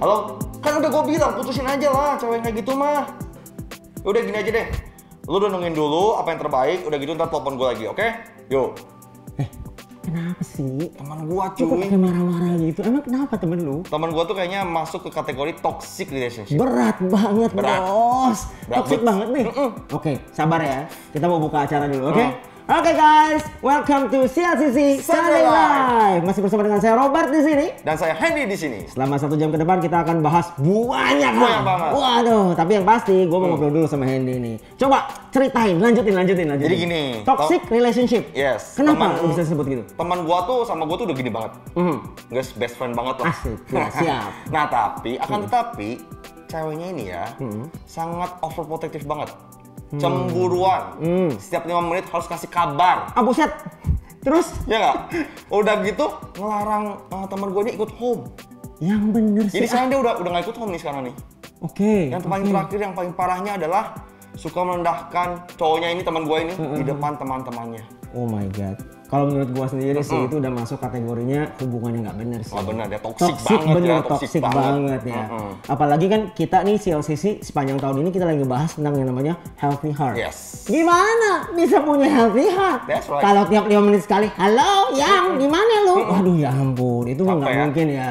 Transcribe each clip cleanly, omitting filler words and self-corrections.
Halo? Kan udah gue bilang putusin aja lah cewek kayak gitu mah. Udah gini aja deh. Lu udah nungguin dulu apa yang terbaik, udah gitu ntar telepon gue lagi, oke? Yuk. Kenapa sih? Teman gua Lu kok cuy. kayak marah-marah gitu? Emang kenapa temen lu? Teman gua tuh kayaknya masuk ke kategori toxic relationship. Berat banget, Berat. bos. Berat Toxic banget. banget nih. Oke, sabar ya. Kita mau buka acara dulu, oke? Oke guys, welcome to CLCC Sunday Live. Masih bersama dengan saya Robert di sini. Dan saya Hendy di sini. Selama 1 jam ke depan kita akan bahas banyak Banyak banget. Waduh, tapi yang pasti gue mau ngobrol dulu sama Hendy nih. Coba ceritain, lanjutin. Jadi gini. Toxic relationship. Yes. Kenapa lu bisa sebut gitu? Teman gua tuh sama gua tuh udah gini banget. Guys, best friend banget lah. Asik, ya, siap. Nah, tapi tetapi ceweknya ini ya sangat overprotective banget. Cemburuan. Setiap 5 menit harus kasih kabar. Ah buset. Terus? Ya nggak? Udah gitu ngelarang teman gue ini ikut home. Yang bener sih. Jadi sekarang dia udah nggak ikut home nih sekarang nih. Oke. Yang paling terakhir, yang paling parahnya adalah suka merendahkan cowoknya ini, teman gue ini di depan teman-temannya. Oh my god. Kalau menurut gua sendiri sih itu udah masuk kategorinya hubungannya nggak bener sih. Nggak bener, dia toxic banget ya, toxic banget ya. Apalagi kan kita nih CLCC sepanjang tahun ini kita lagi ngebahas tentang yang namanya healthy heart. Yes. Gimana bisa punya healthy heart? That's right. Kalau tiap 5 menit sekali, halo yang di mana lu? Waduh ya ampun, itu mah nggak ya? mungkin ya.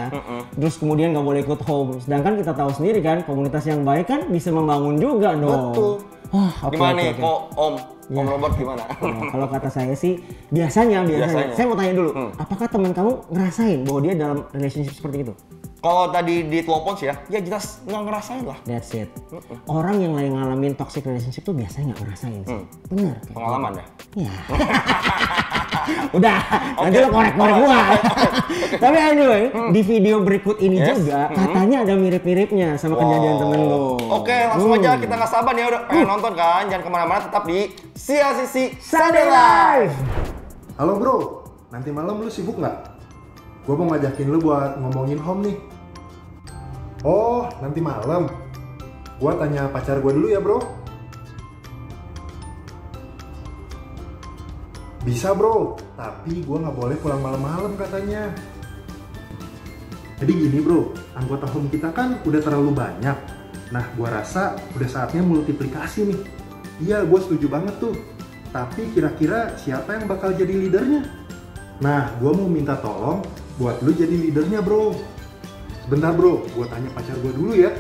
Terus kemudian nggak boleh ikut home. Sedangkan kita tahu sendiri kan komunitas yang baik kan bisa membangun juga dong. Betul. Oke, Gimana nih, oke. kok Om Robert gimana? Nah, kalau kata saya sih biasanya. Saya mau tanya dulu, apakah teman kamu ngerasain bahwa dia dalam relationship seperti itu? Kalau tadi di telepon sih ya jelas nggak ngerasain lah. That's it. Orang yang lagi ngalamin toxic relationship tuh biasanya nggak ngerasain sih. Bener. kayak Pengalaman gitu. ya? Ya. Udah, nanti lo korek-korek gua. Tapi anyway, di video berikut ini juga katanya ada mirip-miripnya sama kejadian temen lo. Oke, langsung aja, kita nggak sabar ya udah pengen nonton kan. Jangan kemana-mana, tetap di CLCC Sunday Live. Halo bro, nanti malam lu sibuk nggak? Gue mau ngajakin lu buat ngomongin home nih. Oh, nanti malam. Gue tanya pacar gue dulu ya bro. Bisa bro, tapi gue nggak boleh pulang malam-malam katanya. Jadi gini bro, anggota home kita kan udah terlalu banyak. Nah, gue rasa udah saatnya multiplikasi nih. Iya, gue setuju banget tuh. Tapi kira-kira siapa yang bakal jadi leadernya? Nah, gue mau minta tolong buat lu jadi leadernya bro. Sebentar bro, gue tanya pacar gue dulu ya.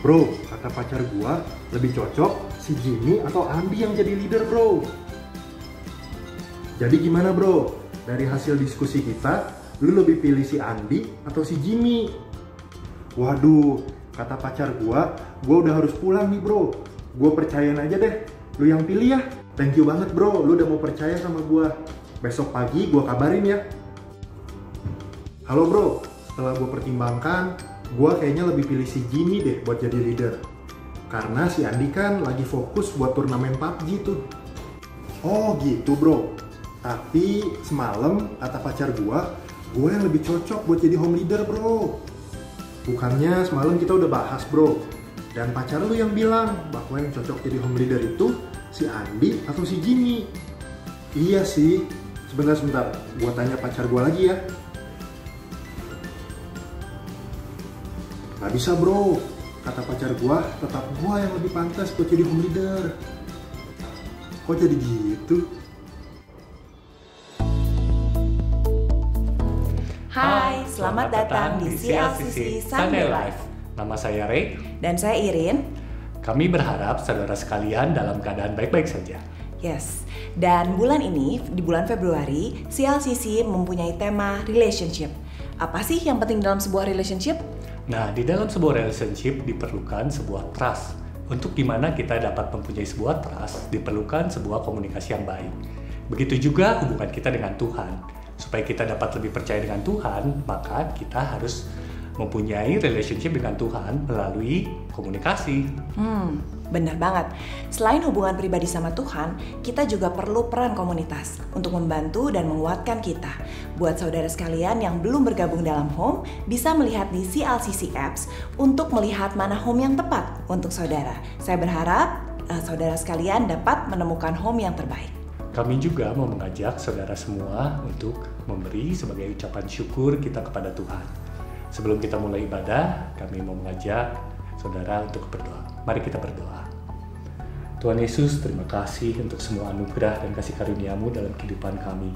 Bro, kata pacar gue lebih cocok si Jimmy atau Andi yang jadi leader bro. Jadi gimana bro? Dari hasil diskusi kita, lu lebih pilih si Andi atau si Jimmy? Waduh, kata pacar gue udah harus pulang nih bro. Gue percayain aja deh, lu yang pilih ya. Thank you banget bro, lu udah mau percaya sama gue. Besok pagi gue kabarin ya. Halo bro, setelah gue pertimbangkan, gue kayaknya lebih pilih si Jimmy deh buat jadi leader. Karena si Andi kan lagi fokus buat turnamen PUBG tuh. Oh gitu bro. Tapi semalam kata pacar gue yang lebih cocok buat jadi home leader bro. Bukannya semalam kita udah bahas bro. Dan pacar lu yang bilang bahwa yang cocok jadi home leader itu si Andi atau si Jimmy. Iya sih. Sebentar. Gue tanya pacar gue lagi ya. Gak bisa bro, kata pacar gua, tetap gua yang lebih pantas buat jadi home leader. Kok jadi gitu? Hai, selamat datang di CLCC Sunday Live. Nama saya Ray. Dan saya Irin. Kami berharap saudara sekalian dalam keadaan baik-baik saja. Yes, dan bulan ini, di bulan Februari, CLCC mempunyai tema relationship. Apa sih yang penting dalam sebuah relationship? Nah, di dalam sebuah relationship diperlukan sebuah trust. Untuk dimana kita dapat mempunyai sebuah trust, diperlukan sebuah komunikasi yang baik. Begitu juga hubungan kita dengan Tuhan. Supaya kita dapat lebih percaya dengan Tuhan, maka kita harus mempunyai relationship dengan Tuhan melalui komunikasi. Benar banget. Selain hubungan pribadi sama Tuhan, kita juga perlu peran komunitas untuk membantu dan menguatkan kita. Buat saudara sekalian yang belum bergabung dalam home, bisa melihat di CLCC Apps untuk melihat mana home yang tepat untuk saudara. Saya berharap saudara sekalian dapat menemukan home yang terbaik. Kami juga mau mengajak saudara semua untuk memberi sebagai ucapan syukur kita kepada Tuhan. Sebelum kita mulai ibadah, kami mau mengajak saudara untuk berdoa. Mari kita berdoa. Tuhan Yesus, terima kasih untuk semua anugerah dan kasih karunia-Mu dalam kehidupan kami,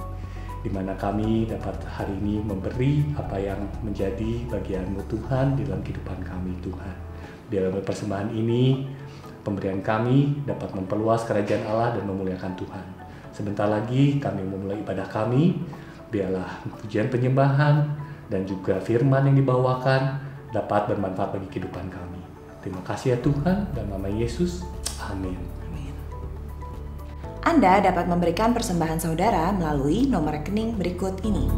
di mana kami dapat hari ini memberi apa yang menjadi bagian-Mu Tuhan di dalam kehidupan kami, Tuhan. Di dalam persembahan ini, pemberian kami dapat memperluas kerajaan Allah dan memuliakan Tuhan. Sebentar lagi kami memulai ibadah kami, biarlah pujian penyembahan dan juga firman yang dibawakan dapat bermanfaat bagi kehidupan kami. Terima kasih ya Tuhan, dalam nama Yesus, amin. Anda dapat memberikan persembahan saudara melalui nomor rekening berikut ini.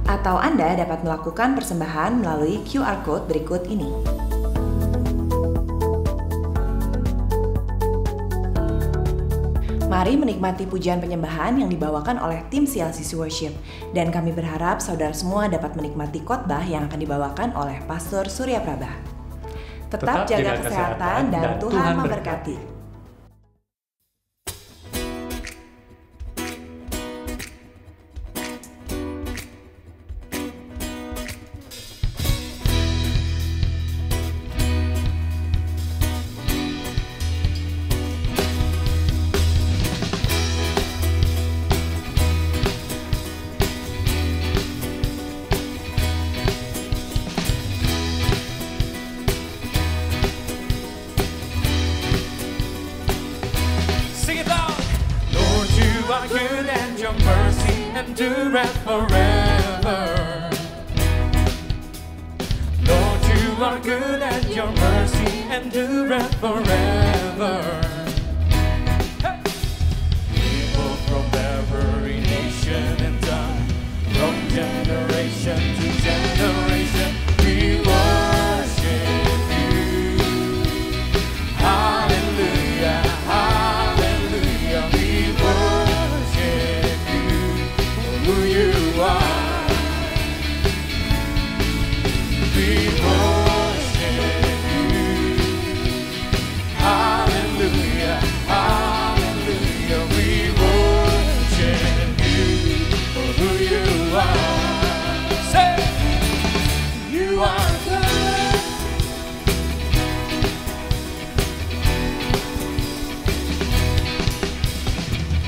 Atau Anda dapat melakukan persembahan melalui QR Code berikut ini. Mari menikmati pujian penyembahan yang dibawakan oleh tim CLCC Worship. Dan kami berharap saudara semua dapat menikmati khotbah yang akan dibawakan oleh Pastor Surya Prabah. Tetap jaga kesehatan dan Tuhan memberkati. Good and your mercy endureth forever. Lord, you are good and your mercy endureth forever. Hey! People from every nation and tongue, from generation to generation, we worship you. Hallelujah, hallelujah, we worship who you are. We worship you. Hallelujah, hallelujah. We worship you for who you are. Say, you are good.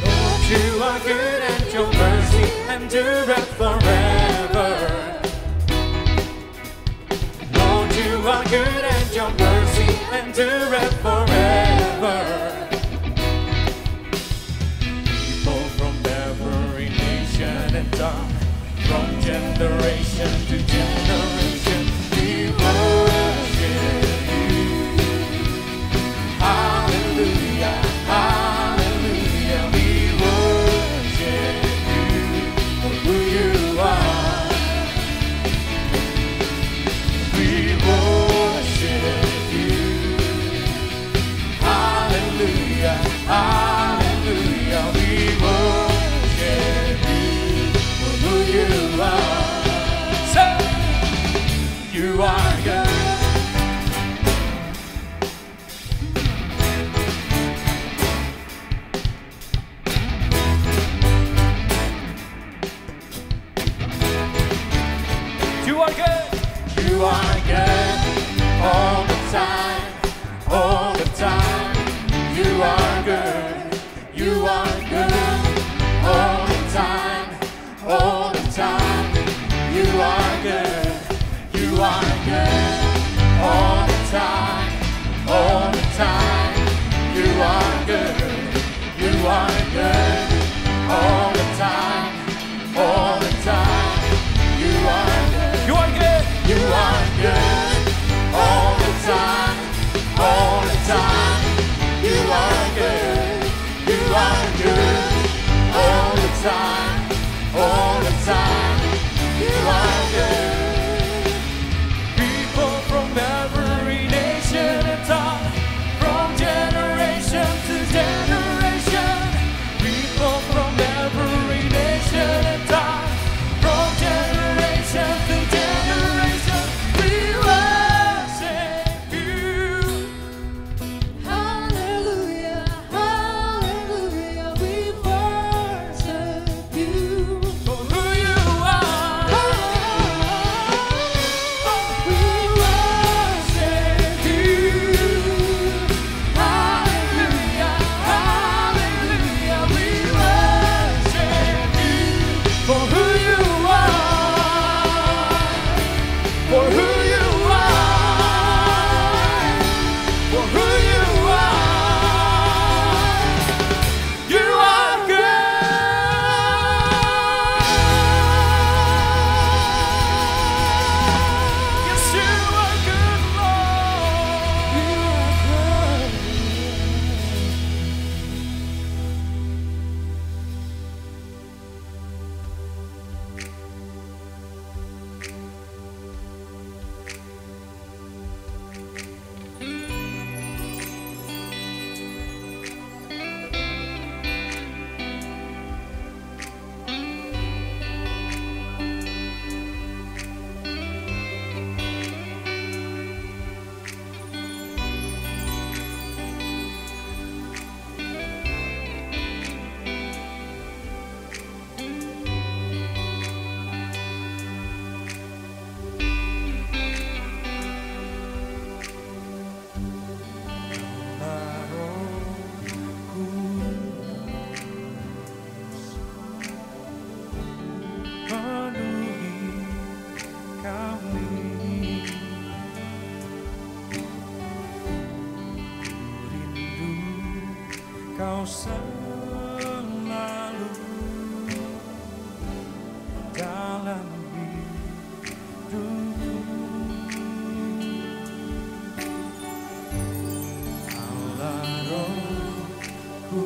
Lord, you are good and your mercy endureth forever. Lord, you are good and your mercy endureth forever. People from every nation and tongue, from generation to generation, we worship you. Hallelujah, hallelujah, we worship who you are. We worship you. Hallelujah, hallelujah. We worship you for who you are. Say, Kau selalu dalam hidupku. Allah Rohku,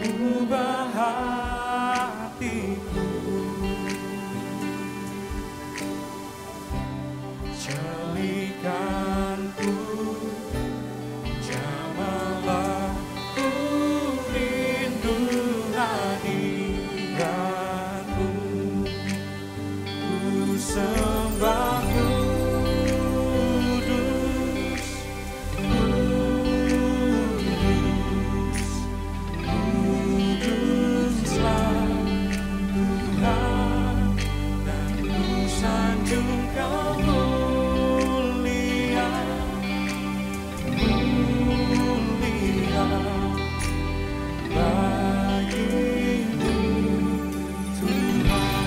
ubah hatiku, jadikanku jamalah ku rindu hadiratmu, ku sembah kudus, kudus, kuduslah Tuhan, dan ku sanjung Kau mulia, mulia bagimu Tuhan.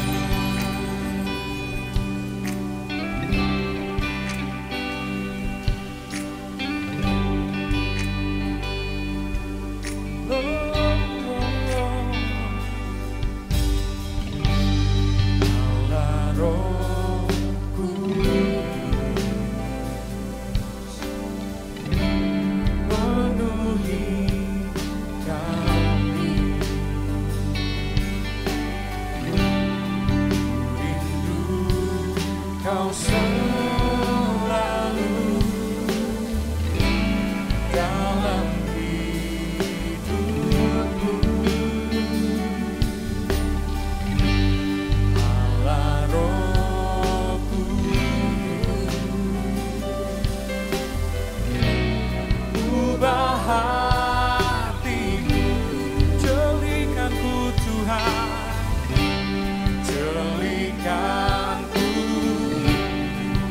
Allah Rohku, penuhi kami, rindu Kau selalu dalam hidupku. Allah Rohku, ubah hatiku, jadikanku Tuhan, jadikanku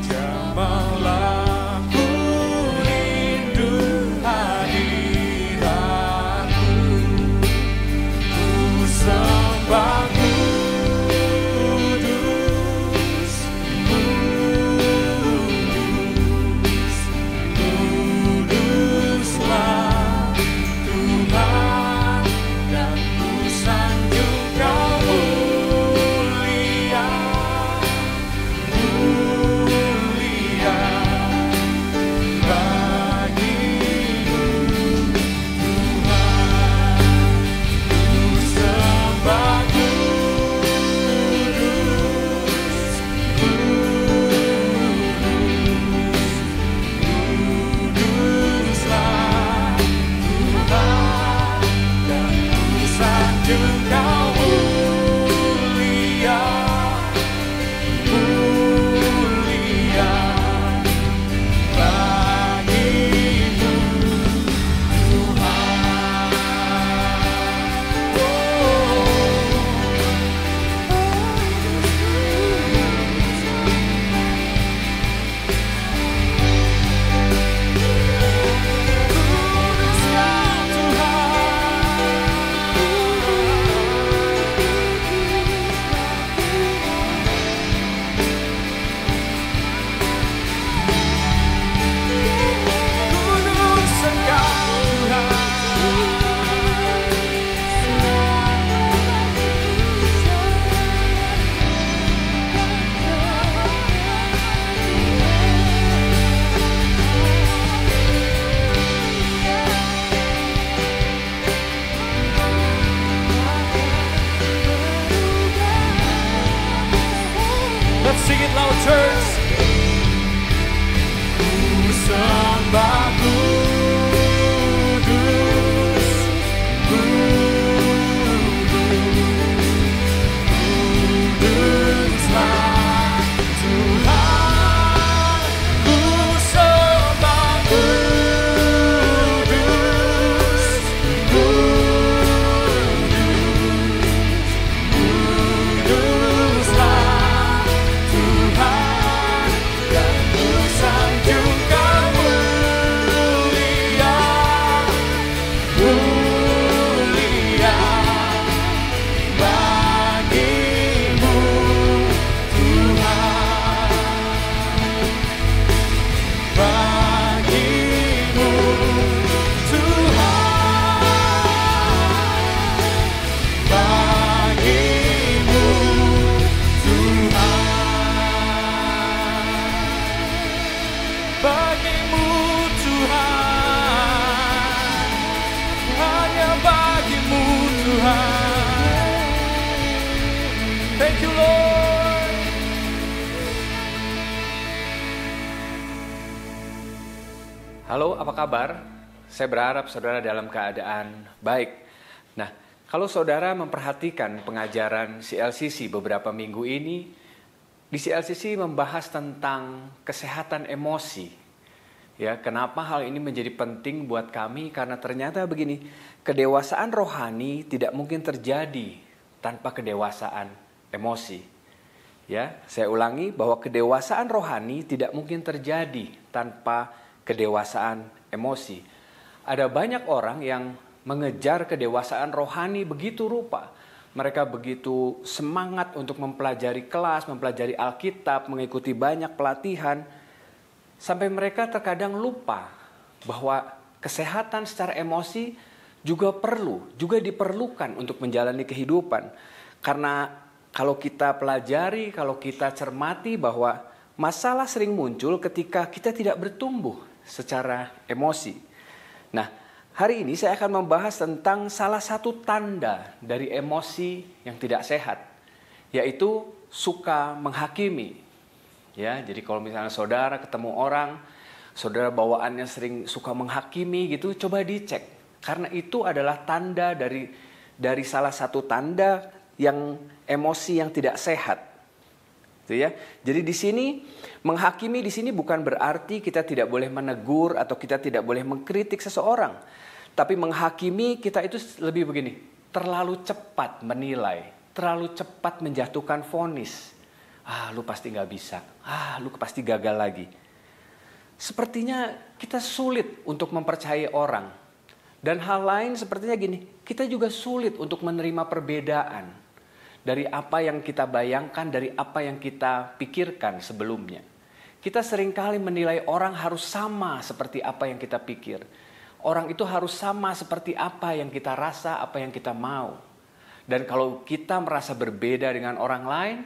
jamalah ku rindu hadiratmu, ku sembah kudus, kudus, kuduslah Tuhan, dan ku sanjung Kau mulia, mulia bagimu Tuhan, ku sembah kudus, kuduslah Tuhan, dan ku sanjung Kau mulia, mulia bagimu Tuhan. Kuduslah Tuhan, kudus Engkau Let's sing it loud, church. Ku sembah kudus, kuduslah Tuhan, ku sembah kudus, kuduslah Tuhan, dan ku sanjung Kau Halo, apa kabar? Saya berharap saudara dalam keadaan baik. Nah, kalau saudara memperhatikan pengajaran CLCC beberapa minggu ini, di CLCC membahas tentang kesehatan emosi. Ya, kenapa hal ini menjadi penting buat kami? Karena ternyata begini, kedewasaan rohani tidak mungkin terjadi tanpa kedewasaan emosi. Ya, saya ulangi bahwa kedewasaan rohani tidak mungkin terjadi tanpa kedewasaan emosi. Ada banyak orang yang mengejar kedewasaan rohani begitu rupa. Mereka begitu semangat untuk mempelajari kelas, mempelajari Alkitab, mengikuti banyak pelatihan. Sampai mereka terkadang lupa bahwa kesehatan secara emosi juga diperlukan untuk menjalani kehidupan. Karena kalau kita pelajari, kalau kita cermati bahwa masalah sering muncul ketika kita tidak bertumbuh secara emosi. Nah, hari ini saya akan membahas tentang salah satu tanda dari emosi yang tidak sehat, yaitu suka menghakimi. Ya, jadi kalau misalnya saudara ketemu orang, saudara bawaannya sering suka menghakimi gitu, coba dicek. Karena itu adalah tanda dari salah satu tanda yang emosi yang tidak sehat. Ya. Jadi di sini menghakimi di sini bukan berarti kita tidak boleh menegur atau kita tidak boleh mengkritik seseorang. Tapi menghakimi kita itu lebih begini, terlalu cepat menilai, terlalu cepat menjatuhkan vonis. Lu pasti nggak bisa, lu pasti gagal lagi. Sepertinya kita sulit untuk mempercayai orang. Dan hal lain sepertinya gini, kita juga sulit untuk menerima perbedaan dari apa yang kita bayangkan, dari apa yang kita pikirkan sebelumnya. Kita seringkali menilai orang harus sama seperti apa yang kita pikir. Orang itu harus sama seperti apa yang kita rasa, apa yang kita mau. Dan kalau kita merasa berbeda dengan orang lain,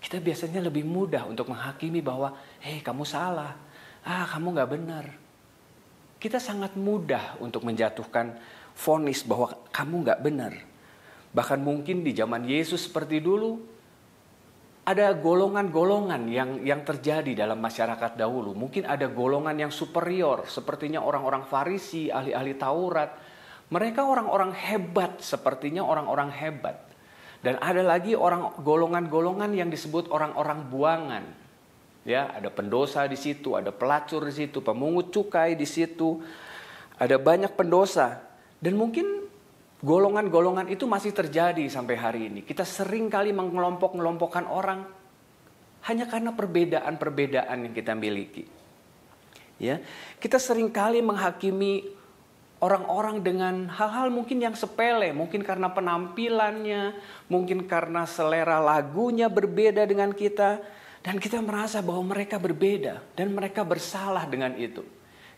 kita biasanya lebih mudah untuk menghakimi bahwa, kamu salah, kamu gak benar. Kita sangat mudah untuk menjatuhkan vonis bahwa kamu gak benar. Bahkan mungkin di zaman Yesus seperti dulu, ada golongan-golongan yang terjadi dalam masyarakat dahulu. Mungkin ada golongan yang superior, sepertinya orang-orang Farisi, ahli-ahli Taurat. Mereka orang-orang hebat, sepertinya orang-orang hebat. Dan ada lagi golongan-golongan yang disebut orang-orang buangan. Ya, ada pendosa di situ, ada pelacur di situ, pemungut cukai di situ. Ada banyak pendosa. Dan mungkin golongan-golongan itu masih terjadi sampai hari ini. Kita sering kali mengelompok-ngelompokkan orang hanya karena perbedaan-perbedaan yang kita miliki. Ya, kita sering kali menghakimi orang-orang dengan hal-hal mungkin yang sepele, mungkin karena penampilannya, mungkin karena selera lagunya berbeda dengan kita, dan kita merasa bahwa mereka berbeda dan mereka bersalah dengan itu.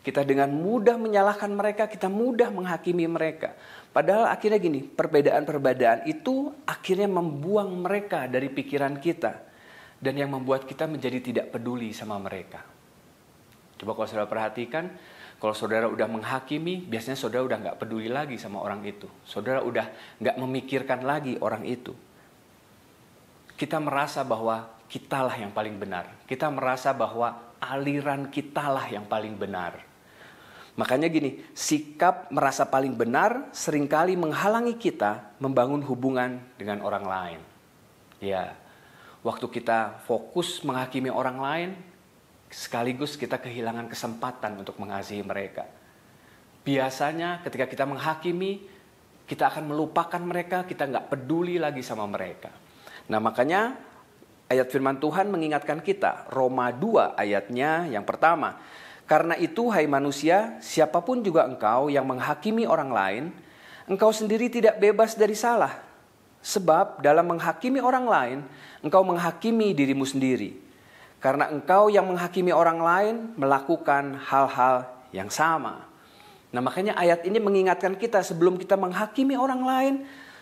Kita dengan mudah menyalahkan mereka, kita mudah menghakimi mereka. Padahal akhirnya gini, perbedaan-perbedaan itu akhirnya membuang mereka dari pikiran kita. Dan yang membuat kita menjadi tidak peduli sama mereka. Coba kalau saudara perhatikan, kalau saudara udah menghakimi, biasanya saudara udah gak peduli lagi sama orang itu. Saudara udah gak memikirkan lagi orang itu. Kita merasa bahwa kitalah yang paling benar. Kita merasa bahwa aliran kitalah yang paling benar. Makanya gini, sikap merasa paling benar seringkali menghalangi kita membangun hubungan dengan orang lain. Ya, waktu kita fokus menghakimi orang lain, sekaligus kita kehilangan kesempatan untuk mengasihi mereka. Biasanya ketika kita menghakimi, kita akan melupakan mereka, kita nggak peduli lagi sama mereka. Nah makanya ayat firman Tuhan mengingatkan kita, Roma 2 ayatnya yang pertama. Karena itu, hai manusia, siapapun juga engkau yang menghakimi orang lain, engkau sendiri tidak bebas dari salah. Sebab dalam menghakimi orang lain, engkau menghakimi dirimu sendiri. Karena engkau yang menghakimi orang lain melakukan hal-hal yang sama. Nah makanya ayat ini mengingatkan kita sebelum kita menghakimi orang lain,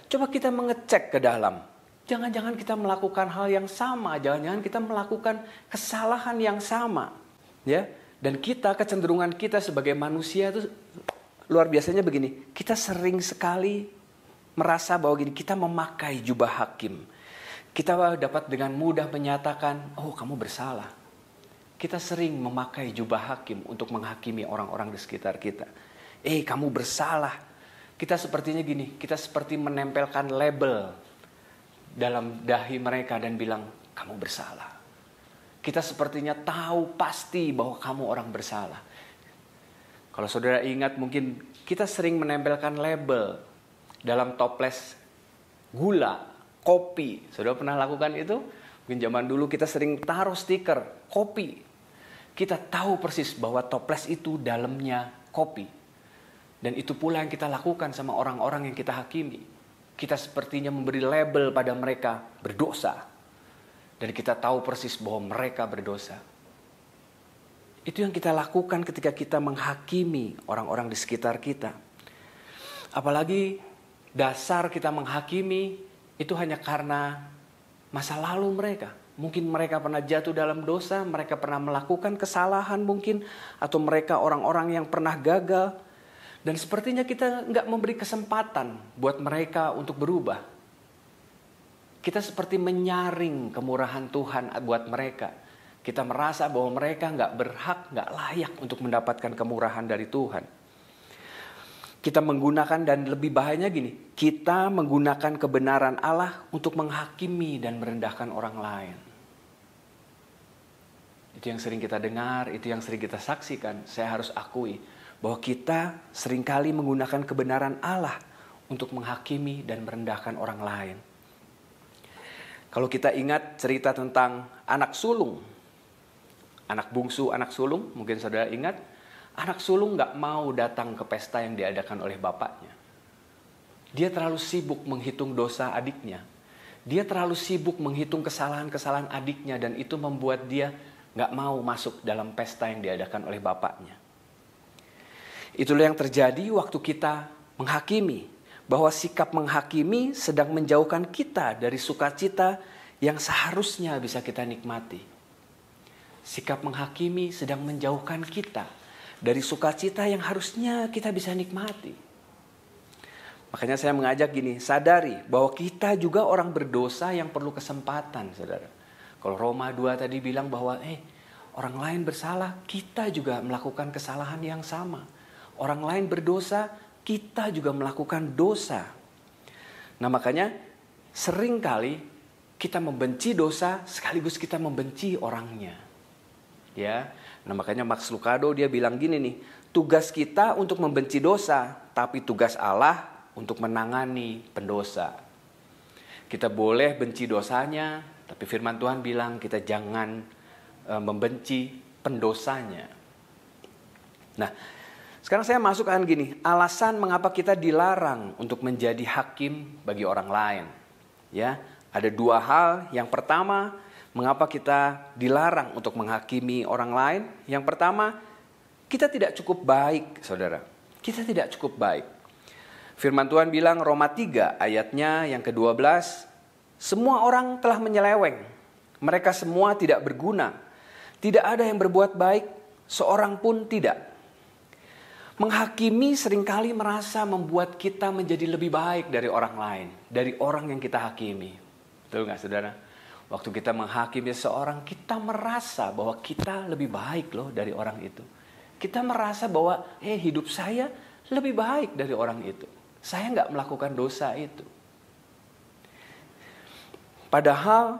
coba kita mengecek ke dalam. Jangan-jangan kita melakukan hal yang sama, jangan-jangan kita melakukan kesalahan yang sama. Ya. Dan kecenderungan kita sebagai manusia itu luar biasanya begini. Kita sering sekali merasa bahwa gini, kita memakai jubah hakim. Kita dapat dengan mudah menyatakan, oh kamu bersalah. kita sering memakai jubah hakim untuk menghakimi orang-orang di sekitar kita. Kamu bersalah. Kita sepertinya gini, kita seperti menempelkan label dalam dahi mereka dan bilang, kamu bersalah. Kita sepertinya tahu pasti bahwa kamu orang bersalah. Kalau saudara ingat, mungkin kita sering menempelkan label dalam toples gula, kopi. Saudara pernah lakukan itu? Mungkin zaman dulu kita sering taruh stiker kopi. Kita tahu persis bahwa toples itu dalamnya kopi. Dan itu pula yang kita lakukan sama orang-orang yang kita hakimi. Kita sepertinya memberi label pada mereka berdosa. Dan kita tahu persis bahwa mereka berdosa. Itu yang kita lakukan ketika kita menghakimi orang-orang di sekitar kita. Apalagi dasar kita menghakimi itu hanya karena masa lalu mereka. Mungkin mereka pernah jatuh dalam dosa, mereka pernah melakukan kesalahan mungkin, atau mereka orang-orang yang pernah gagal. Dan sepertinya kita nggak memberi kesempatan buat mereka untuk berubah. Kita seperti menyaring kemurahan Tuhan buat mereka. Kita merasa bahwa mereka nggak berhak, nggak layak untuk mendapatkan kemurahan dari Tuhan. Kita menggunakan, dan lebih bahayanya gini, kita menggunakan kebenaran Allah untuk menghakimi dan merendahkan orang lain. Itu yang sering kita dengar, itu yang sering kita saksikan. Saya harus akui bahwa kita seringkali menggunakan kebenaran Allah untuk menghakimi dan merendahkan orang lain. Kalau kita ingat cerita tentang anak sulung, anak bungsu, anak sulung, mungkin saudara ingat, anak sulung gak mau datang ke pesta yang diadakan oleh bapaknya. Dia terlalu sibuk menghitung dosa adiknya. Dia terlalu sibuk menghitung kesalahan-kesalahan adiknya, dan itu membuat dia gak mau masuk dalam pesta yang diadakan oleh bapaknya. Itulah yang terjadi waktu kita menghakimi. Bahwa sikap menghakimi sedang menjauhkan kita dari sukacita yang seharusnya bisa kita nikmati. Sikap menghakimi sedang menjauhkan kita dari sukacita yang harusnya kita bisa nikmati. Makanya saya mengajak gini, sadari bahwa kita juga orang berdosa yang perlu kesempatan, saudara. Kalau Roma 2 tadi bilang bahwa orang lain bersalah, kita juga melakukan kesalahan yang sama. Orang lain berdosa, kita juga melakukan dosa. Nah makanya seringkali kita membenci dosa sekaligus kita membenci orangnya. Ya, nah makanya Max Lucado dia bilang gini nih, tugas kita untuk membenci dosa, tapi tugas Allah untuk menangani pendosa. Kita boleh benci dosanya, tapi firman Tuhan bilang kita jangan membenci pendosanya. Nah, sekarang saya masukkan gini, alasan mengapa kita dilarang untuk menjadi hakim bagi orang lain. Ya, ada dua hal. Yang pertama, mengapa kita dilarang untuk menghakimi orang lain? Yang pertama, kita tidak cukup baik, saudara. Kita tidak cukup baik. Firman Tuhan bilang Roma 3 ayatnya yang ke-12, semua orang telah menyeleweng. Mereka semua tidak berguna. Tidak ada yang berbuat baik, seorang pun tidak. Menghakimi seringkali merasa membuat kita menjadi lebih baik dari orang lain, dari orang yang kita hakimi. Betul nggak, saudara? Waktu kita menghakimi seseorang, kita merasa bahwa kita lebih baik loh dari orang itu. Kita merasa bahwa hidup saya lebih baik dari orang itu. Saya nggak melakukan dosa itu. Padahal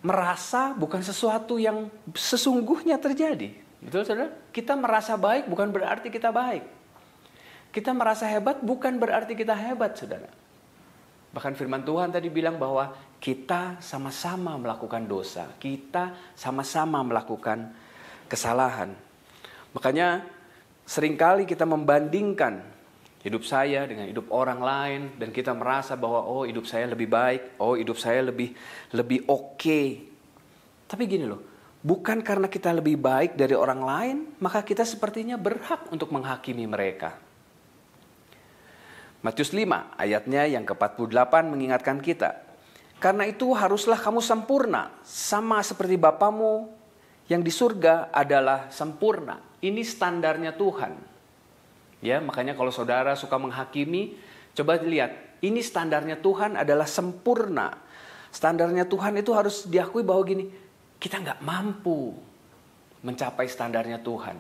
merasa bukan sesuatu yang sesungguhnya terjadi. Betul, saudara? Kita merasa baik bukan berarti kita baik. Kita merasa hebat bukan berarti kita hebat, saudara. Bahkan firman Tuhan tadi bilang bahwa kita sama-sama melakukan dosa. Kita sama-sama melakukan kesalahan. Makanya seringkali kita membandingkan hidup saya dengan hidup orang lain. Dan kita merasa bahwa hidup saya lebih baik. Hidup saya lebih oke. Tapi gini loh. Bukan karena kita lebih baik dari orang lain, maka kita sepertinya berhak untuk menghakimi mereka. Matius 5 ayatnya yang ke-48 mengingatkan kita. Karena itu haruslah kamu sempurna, sama seperti Bapamu yang di surga adalah sempurna. Ini standarnya Tuhan. Ya, makanya kalau saudara suka menghakimi, coba lihat, ini standarnya Tuhan adalah sempurna. Standarnya Tuhan itu harus diakui bahwa gini, kita nggak mampu mencapai standarnya Tuhan.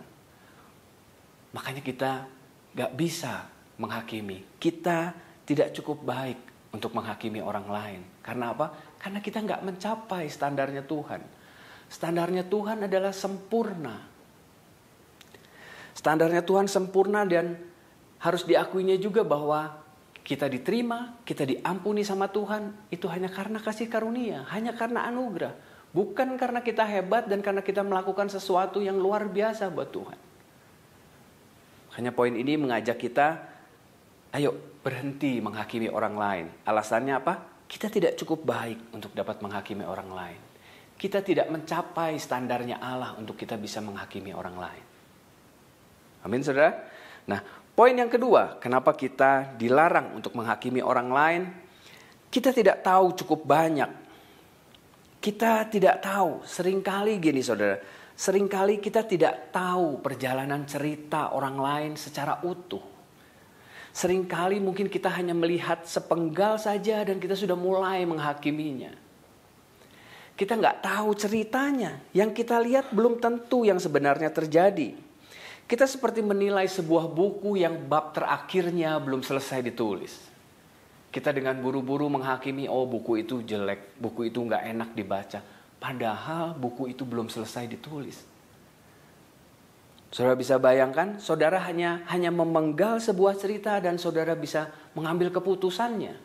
Makanya kita nggak bisa menghakimi. Kita tidak cukup baik untuk menghakimi orang lain. Karena apa? Karena kita nggak mencapai standarnya Tuhan. Standarnya Tuhan adalah sempurna. Standarnya Tuhan sempurna dan harus diakuinya juga bahwa kita diterima, kita diampuni sama Tuhan. Itu hanya karena kasih karunia, hanya karena anugerah. Bukan karena kita hebat dan karena kita melakukan sesuatu yang luar biasa buat Tuhan. Hanya poin ini mengajak kita, ayo berhenti menghakimi orang lain. Alasannya apa? Kita tidak cukup baik untuk dapat menghakimi orang lain. Kita tidak mencapai standarnya Allah untuk kita bisa menghakimi orang lain. Amin, saudara? Nah, poin yang kedua, kenapa kita dilarang untuk menghakimi orang lain? Kita tidak tahu cukup banyak. Kita tidak tahu, seringkali gini saudara, seringkali kita tidak tahu perjalanan cerita orang lain secara utuh. Seringkali mungkin kita hanya melihat sepenggal saja dan kita sudah mulai menghakiminya. Kita nggak tahu ceritanya, yang kita lihat belum tentu yang sebenarnya terjadi. Kita seperti menilai sebuah buku yang bab terakhirnya belum selesai ditulis. Kita dengan buru-buru menghakimi, oh buku itu jelek, buku itu nggak enak dibaca. Padahal buku itu belum selesai ditulis. Saudara bisa bayangkan, saudara hanya memenggal sebuah cerita dan saudara bisa mengambil keputusannya.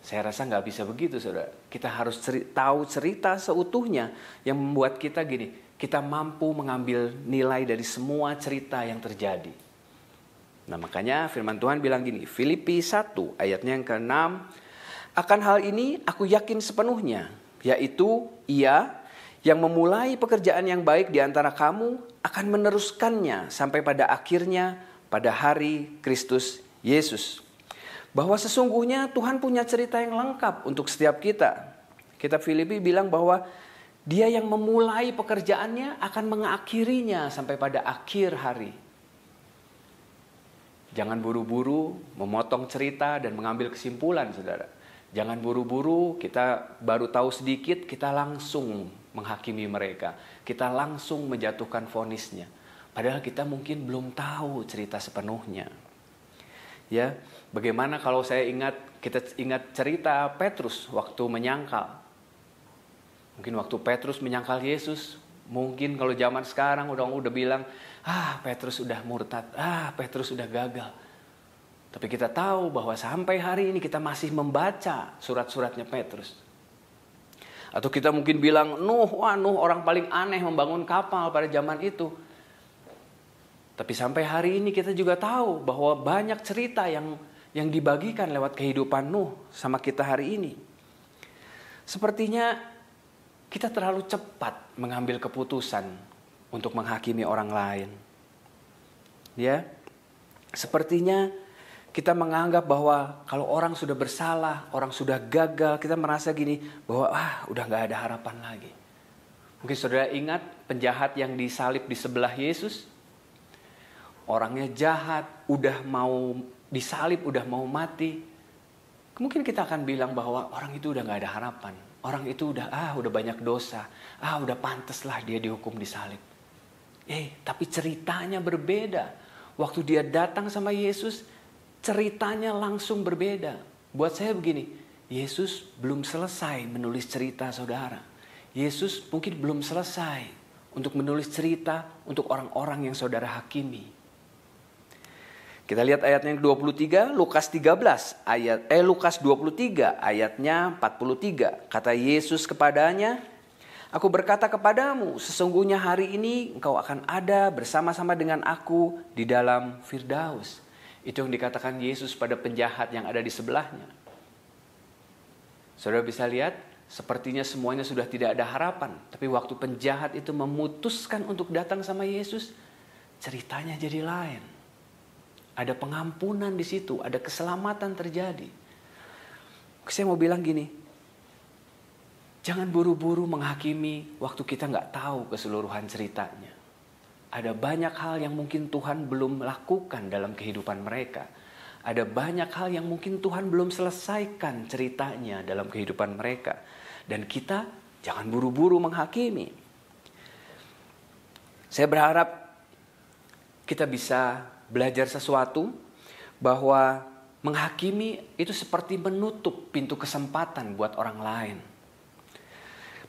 Saya rasa nggak bisa begitu, saudara. Kita harus tahu cerita seutuhnya yang membuat kita gini, kita mampu mengambil nilai dari semua cerita yang terjadi. Nah makanya firman Tuhan bilang gini, Filipi 1 ayatnya yang ke-6, akan hal ini aku yakin sepenuhnya, yaitu Ia yang memulai pekerjaan yang baik di antara kamu akan meneruskannya sampai pada akhirnya pada hari Kristus Yesus. Bahwa sesungguhnya Tuhan punya cerita yang lengkap untuk setiap kita. Kitab Filipi bilang bahwa Dia yang memulai pekerjaannya akan mengakhirinya sampai pada akhir hari. Jangan buru-buru memotong cerita dan mengambil kesimpulan, saudara. Jangan buru-buru kita baru tahu sedikit, kita langsung menghakimi mereka. Kita langsung menjatuhkan vonisnya. Padahal kita mungkin belum tahu cerita sepenuhnya. Ya, bagaimana kalau kita ingat cerita Petrus waktu menyangkal. Mungkin waktu Petrus menyangkal Yesus, mungkin kalau zaman sekarang udah bilang, Petrus udah murtad, Petrus udah gagal. Tapi kita tahu bahwa sampai hari ini kita masih membaca surat-suratnya Petrus. Atau kita mungkin bilang, Nuh orang paling aneh membangun kapal pada zaman itu. Tapi sampai hari ini kita juga tahu bahwa banyak cerita yang dibagikan lewat kehidupan Nuh sama kita hari ini. Sepertinya kita terlalu cepat mengambil keputusan untuk menghakimi orang lain. Ya, sepertinya kita menganggap bahwa kalau orang sudah bersalah, orang sudah gagal, kita merasa gini bahwa udah gak ada harapan lagi. Mungkin saudara ingat penjahat yang disalib di sebelah Yesus. Orangnya jahat, udah mau disalib, udah mau mati. Mungkin kita akan bilang bahwa orang itu udah gak ada harapan. Orang itu udah banyak dosa. Udah pantas lah dia dihukum disalib. Tapi ceritanya berbeda. Waktu dia datang sama Yesus, ceritanya langsung berbeda. Buat saya begini, Yesus belum selesai menulis cerita saudara. Yesus mungkin belum selesai untuk menulis cerita untuk orang-orang yang saudara hakimi. Kita lihat ayatnya yang 23, Lukas 23 ayatnya 43. Kata Yesus kepadanya, aku berkata kepadamu, sesungguhnya hari ini engkau akan ada bersama-sama dengan aku di dalam Firdaus. Itu yang dikatakan Yesus pada penjahat yang ada di sebelahnya. Saudara bisa lihat, sepertinya semuanya sudah tidak ada harapan. Tapi waktu penjahat itu memutuskan untuk datang sama Yesus, ceritanya jadi lain. Ada pengampunan di situ, ada keselamatan terjadi. Saya mau bilang gini, jangan buru-buru menghakimi waktu kita nggak tahu keseluruhan ceritanya. Ada banyak hal yang mungkin Tuhan belum lakukan dalam kehidupan mereka. Ada banyak hal yang mungkin Tuhan belum selesaikan ceritanya dalam kehidupan mereka. Dan kita Jangan buru-buru menghakimi. Saya berharap kita bisa belajar sesuatu bahwa menghakimi itu seperti menutup pintu kesempatan buat orang lain.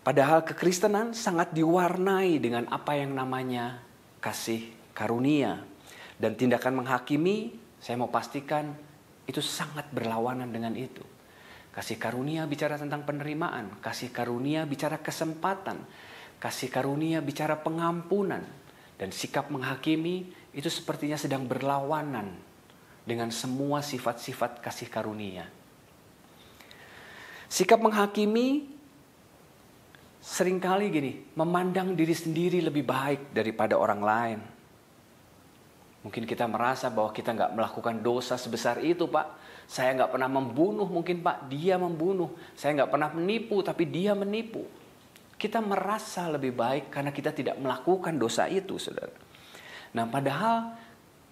Padahal kekristenan sangat diwarnai dengan apa yang namanya kasih karunia. Dan tindakan menghakimi, saya mau pastikan itu sangat berlawanan dengan itu. Kasih karunia bicara tentang penerimaan, kasih karunia bicara kesempatan, kasih karunia bicara pengampunan. Dan sikap menghakimi itu sepertinya sedang berlawanan dengan semua sifat-sifat kasih karunia. Sikap menghakimi seringkali gini, memandang diri sendiri lebih baik daripada orang lain. Mungkin kita merasa bahwa kita nggak melakukan dosa sebesar itu, Pak. Saya nggak pernah membunuh, mungkin Pak, dia membunuh. Saya nggak pernah menipu, tapi dia menipu. Kita merasa lebih baik karena kita tidak melakukan dosa itu, saudara. Nah, padahal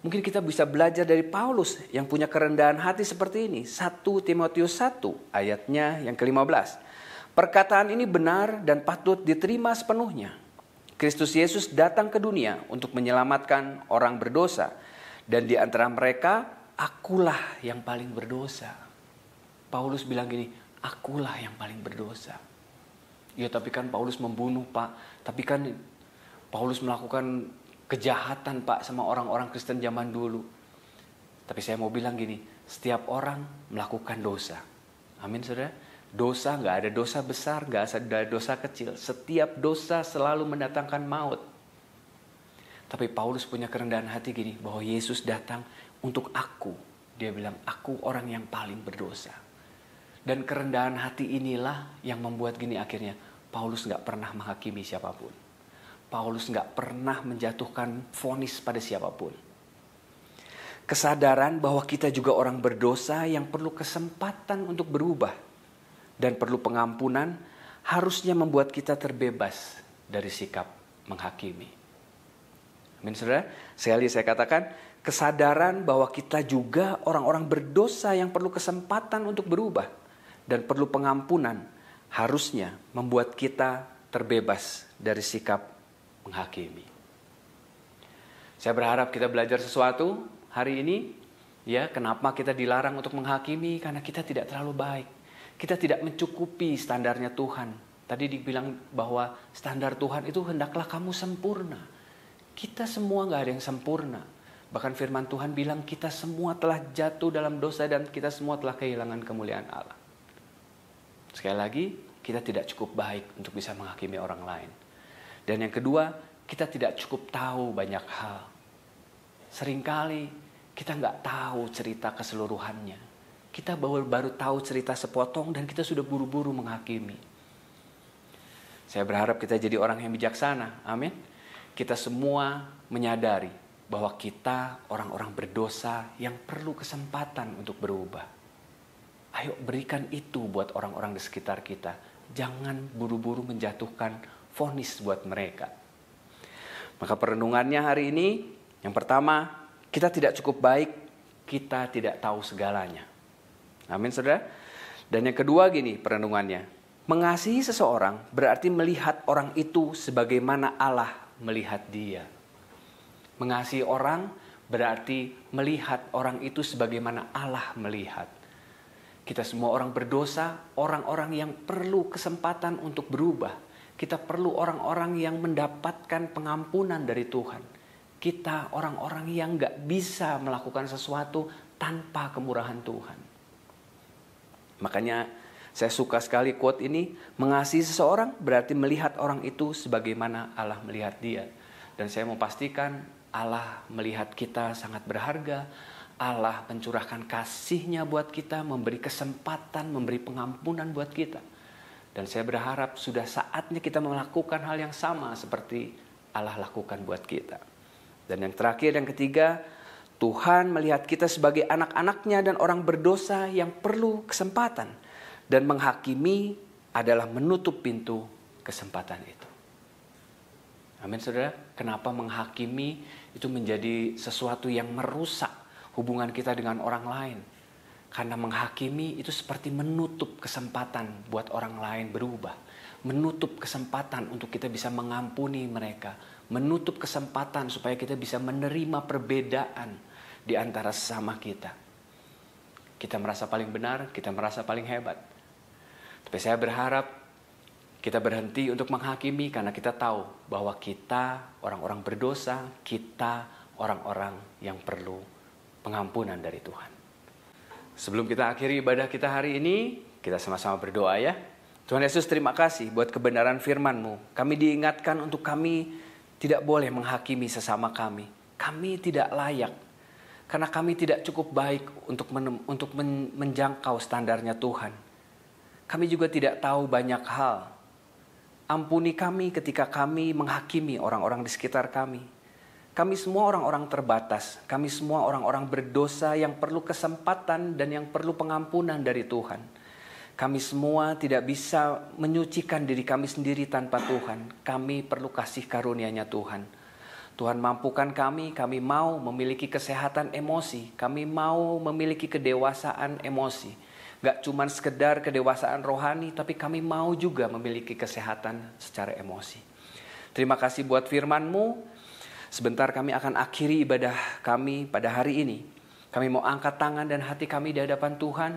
mungkin kita bisa belajar dari Paulus yang punya kerendahan hati seperti ini. 1 Timotius 1 ayatnya yang ke-15. Perkataan ini benar dan patut diterima sepenuhnya. Kristus Yesus datang ke dunia untuk menyelamatkan orang berdosa. Dan di antara mereka, akulah yang paling berdosa. Paulus bilang gini, akulah yang paling berdosa. Ya tapi kan Paulus membunuh, Pak. Tapi kan Paulus melakukan kejahatan, Pak, sama orang-orang Kristen zaman dulu. Tapi saya mau bilang gini, setiap orang melakukan dosa. Amin, saudara. Dosa, nggak ada dosa besar, nggak ada dosa kecil. Setiap dosa selalu mendatangkan maut. Tapi Paulus punya kerendahan hati gini, bahwa Yesus datang untuk aku. Dia bilang, aku orang yang paling berdosa. Dan kerendahan hati inilah yang membuat gini akhirnya, Paulus nggak pernah menghakimi siapapun. Paulus nggak pernah menjatuhkan vonis pada siapapun. Kesadaran bahwa kita juga orang berdosa yang perlu kesempatan untuk berubah. Dan perlu pengampunan harusnya membuat kita terbebas dari sikap menghakimi. Amin, saudara. Sekali saya katakan, kesadaran bahwa kita juga orang-orang berdosa yang perlu kesempatan untuk berubah. Dan perlu pengampunan harusnya membuat kita terbebas dari sikap menghakimi. Saya berharap kita belajar sesuatu hari ini. Ya, kenapa kita dilarang untuk menghakimi? Karena kita tidak terlalu baik. Kita tidak mencukupi standarnya Tuhan. Tadi dibilang bahwa standar Tuhan itu hendaklah kamu sempurna. Kita semua gak ada yang sempurna. Bahkan firman Tuhan bilang kita semua telah jatuh dalam dosa dan kita semua telah kehilangan kemuliaan Allah. Sekali lagi, kita tidak cukup baik untuk bisa menghakimi orang lain. Dan yang kedua, kita tidak cukup tahu banyak hal. Seringkali kita gak tahu cerita keseluruhannya. Kita baru tahu cerita sepotong dan kita sudah buru-buru menghakimi. Saya berharap kita jadi orang yang bijaksana. Amin. Kita semua menyadari bahwa kita orang-orang berdosa yang perlu kesempatan untuk berubah. Ayo berikan itu buat orang-orang di sekitar kita. Jangan buru-buru menjatuhkan vonis buat mereka. Maka perenungannya hari ini, yang pertama, kita tidak cukup baik, kita tidak tahu segalanya. Amin, saudara. Dan yang kedua gini perenungannya. Mengasihi seseorang berarti melihat orang itu sebagaimana Allah melihat dia. Mengasihi orang berarti melihat orang itu sebagaimana Allah melihat. Kita semua orang berdosa, orang-orang yang perlu kesempatan untuk berubah. Kita perlu orang-orang yang mendapatkan pengampunan dari Tuhan. Kita orang-orang yang gak bisa melakukan sesuatu tanpa kemurahan Tuhan. Makanya saya suka sekali quote ini, mengasihi seseorang berarti melihat orang itu sebagaimana Allah melihat dia. Dan saya mau pastikan Allah melihat kita sangat berharga. Allah mencurahkan kasih-Nya buat kita, memberi kesempatan, memberi pengampunan buat kita. Dan saya berharap sudah saatnya kita melakukan hal yang sama seperti Allah lakukan buat kita. Dan yang terakhir, yang ketiga, Tuhan melihat kita sebagai anak-anaknya dan orang berdosa yang perlu kesempatan. Dan menghakimi adalah menutup pintu kesempatan itu. Amin, saudara. Kenapa menghakimi itu menjadi sesuatu yang merusak hubungan kita dengan orang lain? Karena menghakimi itu seperti menutup kesempatan buat orang lain berubah. menutup kesempatan untuk kita bisa mengampuni mereka, menutup kesempatan supaya kita bisa menerima perbedaan di antara sesama kita. Kita merasa paling benar, kita merasa paling hebat. Tapi saya berharap kita berhenti untuk menghakimi karena kita tahu bahwa kita orang-orang berdosa, kita orang-orang yang perlu pengampunan dari Tuhan. Sebelum kita akhiri ibadah kita hari ini, kita sama-sama berdoa ya. Tuhan Yesus, terima kasih buat kebenaran firman-Mu. Kami diingatkan untuk kami tidak boleh menghakimi sesama kami. Kami tidak layak. Karena kami tidak cukup baik untuk menjangkau standarnya Tuhan. Kami juga tidak tahu banyak hal. Ampuni kami ketika kami menghakimi orang-orang di sekitar kami. Kami semua orang-orang terbatas. Kami semua orang-orang berdosa yang perlu kesempatan dan yang perlu pengampunan dari Tuhan. Kami semua tidak bisa menyucikan diri kami sendiri tanpa Tuhan. Kami perlu kasih karunia-Nya Tuhan. Tuhan mampukan kami mau memiliki kesehatan emosi. Kami mau memiliki kedewasaan emosi. Gak cuma sekedar kedewasaan rohani, tapi kami mau juga memiliki kesehatan secara emosi. Terima kasih buat firman-Mu. Sebentar kami akan akhiri ibadah kami pada hari ini. Kami mau angkat tangan dan hati kami di hadapan Tuhan.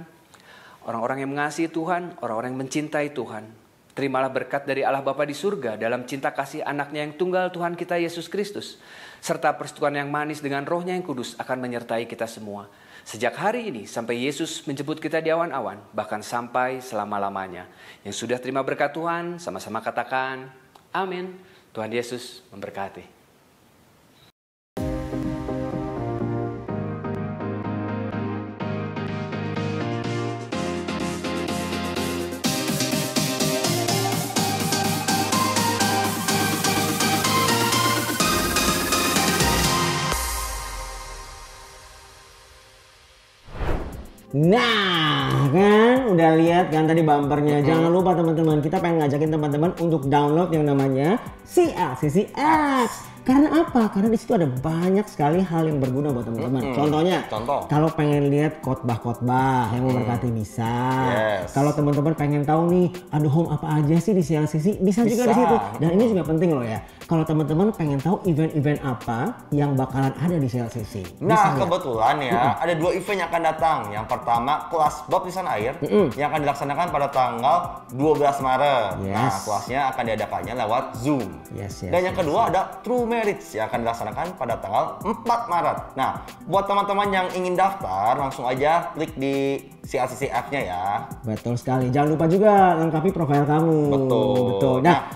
Orang-orang yang mengasihi Tuhan, orang-orang yang mencintai Tuhan. Terimalah berkat dari Allah Bapa di surga dalam cinta kasih anaknya yang tunggal Tuhan kita Yesus Kristus. Serta persekutuan yang manis dengan Roh-Nya yang kudus akan menyertai kita semua. Sejak hari ini sampai Yesus menjemput kita di awan-awan, bahkan sampai selama-lamanya. Yang sudah terima berkat Tuhan, sama-sama katakan, amin. Tuhan Yesus memberkati. Nah, kan udah lihat kan tadi bumpernya. Jangan lupa teman-teman, kita pengen ngajakin teman-teman untuk download yang namanya CLCC X. Karena apa? Karena di situ ada banyak sekali hal yang berguna buat teman-teman. Contohnya, kalau pengen lihat khotbah-khotbah yang memberkati bisa. Kalau teman-teman pengen tahu nih, ada home apa aja sih di CLCC, bisa juga di situ. Dan ini juga penting loh ya. Kalau teman-teman pengen tahu event-event apa yang bakalan ada di CLCC. Nah, kebetulan ya, ada 2 event yang akan datang. Yang pertama, kelas baptisan air yang akan dilaksanakan pada tanggal 12 Maret. Nah, kelasnya akan diadakannya lewat Zoom. Dan yang kedua ada True Marriage yang akan dilaksanakan pada tanggal 4 Maret. Nah, buat teman-teman yang ingin daftar, langsung aja klik di CLCC app-nya ya. Betul sekali. Jangan lupa juga lengkapi profil kamu. Betul. Nah.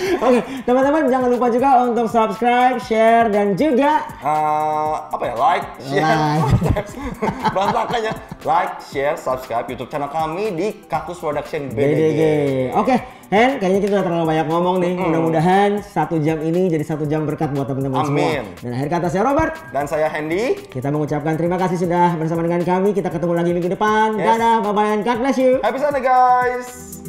Oke, teman-teman jangan lupa juga untuk subscribe, share, dan juga like, share. Berantakannya like, share, subscribe YouTube channel kami di Kaktus Production BDG. Oke, Hen, kayaknya kita udah terlalu banyak ngomong nih. Mudah-mudahan 1 jam ini jadi 1 jam berkat buat teman-teman semua. Dan akhir kata saya Robert. Dan saya Hendy. Kita mengucapkan terima kasih sudah bersama dengan kami. Kita ketemu lagi minggu depan. Dadah, bye-bye, and God bless you. Happy Sunday guys.